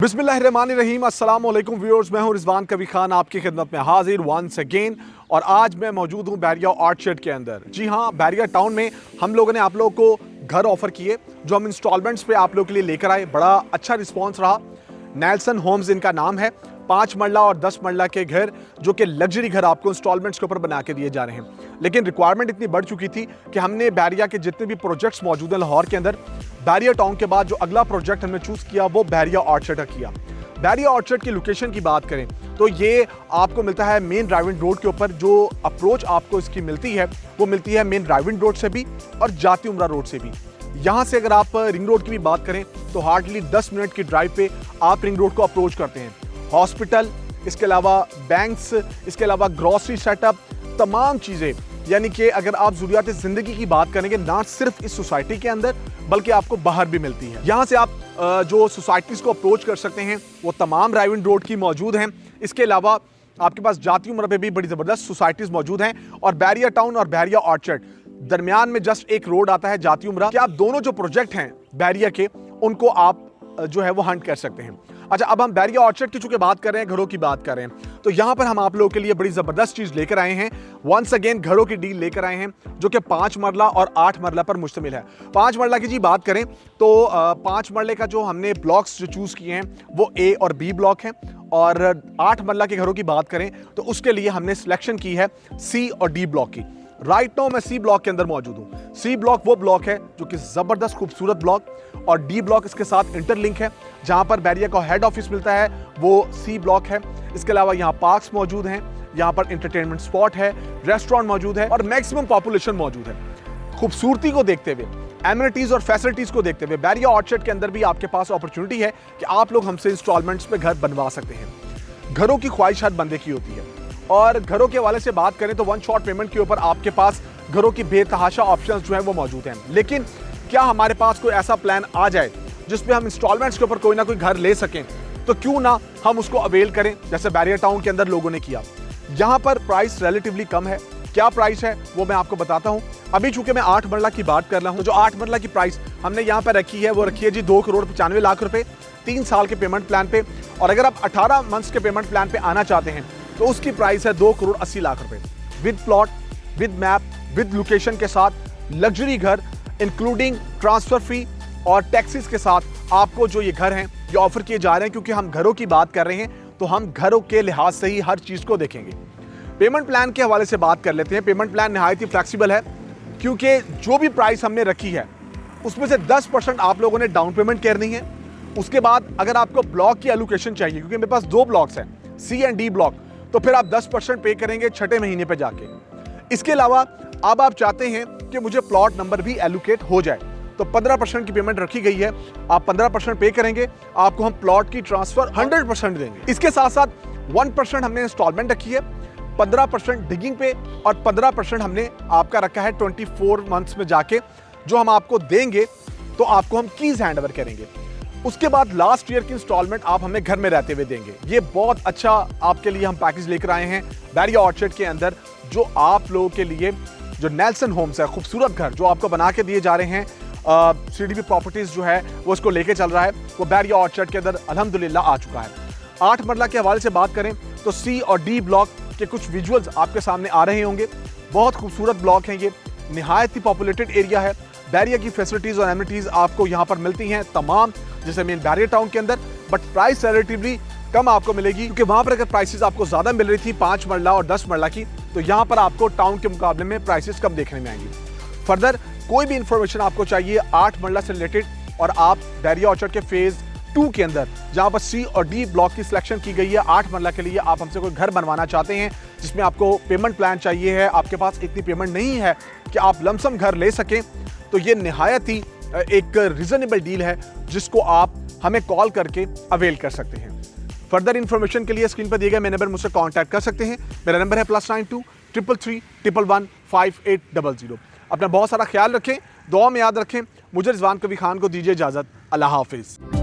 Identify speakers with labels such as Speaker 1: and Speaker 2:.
Speaker 1: बिस्मिल्लाहिर्रहमानिर्रहीम, अस्सलाम वालेकुम व्यूअर्स। मैं हूं रिजवान कबीर खान आपकी खिदमत में हाजिर वंस अगेन। और आज मैं मौजूद हूं बैरिया ऑर्चर्ड के अंदर। जी हां, बैरिया टाउन में हम लोगों ने आप लोगों को घर ऑफर किए जो हम इंस्टॉलमेंट्स पे आप लोगों के लिए लेकर आए। बड़ा अच्छा रिस्पॉन्स रहा। नेल्सन होम्स इनका नाम है। 5 मरला और 10 मरला के घर जो कि लग्जरी घर आपको इंस्टॉलमेंट्स के ऊपर बना के दिए जा रहे हैं। लेकिन रिक्वायरमेंट इतनी बढ़ चुकी थी कि हमने बैरिया के जितने भी प्रोजेक्ट्स मौजूद हैं लाहौर के अंदर, बैरिया टाउन के बाद जो अगला प्रोजेक्ट हमने चूज़ किया वो बैरिया ऑर्चर्ड का किया। बैरिया ऑर्चर्ड की लोकेशन की बात करें तो ये आपको मिलता है मेन ड्राइविंग रोड के ऊपर। जो अप्रोच आपको इसकी मिलती है वो मिलती है मेन ड्राइविंग रोड से भी और जाती उमरा रोड से भी। यहाँ से अगर आप रिंग रोड की भी बात करें तो हार्डली 10 मिनट की ड्राइव पे आप रिंग रोड को अप्रोच करते हैं। हॉस्पिटल, इसके अलावा बैंक्स, इसके अलावा ग्रॉसरी सेटअप, तमाम चीज़ें, यानी कि अगर आप ज़रूरियात ज़िंदगी की बात करेंगे ना सिर्फ इस सोसाइटी के अंदर बल्कि आपको बाहर भी मिलती है। यहाँ से आप जो सोसाइटीज़ को अप्रोच कर सकते हैं वो तमाम ड्राइविंग रोड की मौजूद हैं। इसके अलावा आपके पास जाती उम्र पे भी बड़ी ज़बरदस्त सोसाइटीज़ मौजूद हैं। और बैरिया टाउन और बैरिया ऑर्चर्ड दरमियान में जस्ट एक रोड आता है जाती उम्रा कि आप दोनों जो प्रोजेक्ट हैं बैरिया के उनको आप जो है वो हंट कर सकते हैं। अच्छा, अब हम बैरिया ऑर्चर्ड की चूंकि बात कर रहे हैं, घरों की बात कर रहे हैं, तो यहाँ पर हम आप लोगों के लिए बड़ी ज़बरदस्त चीज़ लेकर आए हैं। वंस अगेन घरों की डील लेकर आए हैं जो कि 5 मरला और 8 मरला पर मुश्तमिल है। 5 मरला की जी बात करें तो 5 मरले का जो हमने ब्लॉक्स जो चूज़ किए हैं वो ए और बी ब्लॉक हैं। और 8 मरला के घरों की बात करें तो उसके लिए हमने सिलेक्शन की है सी और डी ब्लॉक की। राइट नाउ मैं सी ब्लॉक के अंदर मौजूद हूँ। सी ब्लॉक वो ब्लॉक है जो कि ज़बरदस्त खूबसूरत ब्लॉक, और डी ब्लॉक इसके साथ इंटरलिंक है। जहाँ पर बैरिया का हेड ऑफिस मिलता है वो सी ब्लॉक है। इसके अलावा यहाँ पार्क्स मौजूद हैं, यहाँ पर इंटरटेनमेंट स्पॉट है, रेस्टोरेंट मौजूद है और मैक्सिमम पॉपुलेशन मौजूद है। खूबसूरती को देखते हुए, एमिनिटीज़ और फैसिलिटीज़ को देखते हुए बैरिया ऑर्चर्ड के अंदर भी आपके पास अपॉर्चुनिटी है कि आप लोग हमसे इंस्टॉलमेंट्स पे घर बनवा सकते हैं। घरों की ख्वाहिश हर बंदे की होती है, और घरों के हवाले से बात करें तो वन शॉट पेमेंट के ऊपर आपके पास घरों की बेतहाशा ऑप्शंस जो हैं वो मौजूद हैं। लेकिन क्या हमारे पास कोई ऐसा प्लान आ जाए जिसमें हम इंस्टॉलमेंट्स के ऊपर कोई ना कोई घर ले सकें, तो क्यों ना हम उसको अवेल करें जैसे बैरिया टाउन के अंदर लोगों ने किया। यहाँ पर प्राइस रिलेटिवली कम है। क्या प्राइस है वो मैं आपको बताता हूँ। अभी चूंकि मैं 8 मरला की बात कर रहा हूँ, तो जो 8 मरला की प्राइस हमने यहाँ पर रखी है वो रखी है जी 2,95,00,000 रुपए 3 साल के पेमेंट प्लान पे। और अगर आप 18 मंथ्स के पेमेंट प्लान पे आना चाहते हैं तो उसकी प्राइस है 2,80,00,000 रुपए with plot, with map, with location के साथ लग्जरी घर, इंक्लूडिंग ट्रांसफर फी और टैक्सेस के साथ आपको जो ये घर हैं ये ऑफर किए जा रहे हैं। क्योंकि हम घरों की बात कर रहे हैं तो हम घरों के लिहाज से ही हर चीज़ को देखेंगे। पेमेंट प्लान के हवाले से बात कर लेते हैं। पेमेंट प्लान नहायत ही फ्लेक्सिबल है, क्योंकि जो भी प्राइस हमने रखी है उसमें से 10% आप लोगों ने डाउन पेमेंट करनी है। उसके बाद अगर आपको ब्लॉक की एलोकेशन चाहिए, क्योंकि मेरे पास 2 ब्लॉक्स हैं सी एंड डी ब्लॉक, तो फिर आप 10% पे करेंगे 6ठे महीने पे जाके। इसके अलावा अब आप चाहते हैं कि मुझे प्लॉट नंबर भी एलोकेट हो जाए, तो 15% की पेमेंट रखी गई है। आप 15% पे करेंगे, आपको हम प्लॉट की ट्रांसफर 100% देंगे। इसके साथ साथ 1% हमने इंस्टॉलमेंट रखी है, 15% डिगिंग पे और 15% हमने आपका रखा है 24 मंथ्स में जाके जो हम आपको देंगे, तो आपको हम कीज हैंड ओवर करेंगे। उसके बाद लास्ट ईयर की इंस्टॉलमेंट आप हमें घर में रहते हुए देंगे। ये बहुत अच्छा आपके लिए हम पैकेज लेकर आए हैं बैरिया ऑर्चर्ड के अंदर, जो आप लोगों के लिए जो नेल्सन होम्स है, खूबसूरत घर जो आपको बना के दिए जा रहे हैं। सीडीपी प्रॉपर्टीज जो है वो इसको लेके चल रहा है, वो बैरिया ऑर्चर्ड के अंदर अल्हम्दुलिल्लाह आ चुका है। 8 मरला के हवाले से बात करें तो सी और डी ब्लॉक के कुछ विजुअल्स आपके सामने आ रहे होंगे। बहुत खूबसूरत ब्लॉक हैं ये, निहायत ही पॉपुलेटेड एरिया है। बैरिया की फैसिलिटीज़ और एमिनिटीज़ आपको यहाँ पर मिलती हैं तमाम, जैसे मेन बैरिया टाउन के अंदर, बट प्राइस रिलेटिवली कम आपको मिलेगी। क्योंकि वहाँ पर अगर प्राइसेस आपको ज़्यादा मिल रही थी 5 मरला और 10 मरला की, तो यहाँ पर आपको टाउन के मुकाबले में प्राइसेस कम देखने में आएंगी। फर्दर कोई भी इंफॉर्मेशन आपको चाहिए 8 मरला से रिलेटेड, और आप बैरिया ऑर्चर्ड के फेज़ 2 के अंदर जहाँ पर सी और डी ब्लॉक की सिलेक्शन की गई है 8 मरला के लिए, आप हमसे कोई घर बनवाना चाहते हैं जिसमें आपको पेमेंट प्लान चाहिए है, आपके पास इतनी पेमेंट नहीं है कि आप लमसम घर ले सकें, तो ये निहायत ही एक रीजनेबल डील है जिसको आप हमें कॉल करके अवेल कर सकते हैं। फर्दर इन्फॉर्मेशन के लिए स्क्रीन पर दिए गए मेरे नंबर मुझसे कांटेक्ट कर सकते हैं। मेरा नंबर है +92 333 111 5800। अपना बहुत सारा ख्याल रखें, दुआ में याद रखें। मुझे रिजवान कबीर खान को दीजिए इजाज़त। अल्लाह हाफिज़।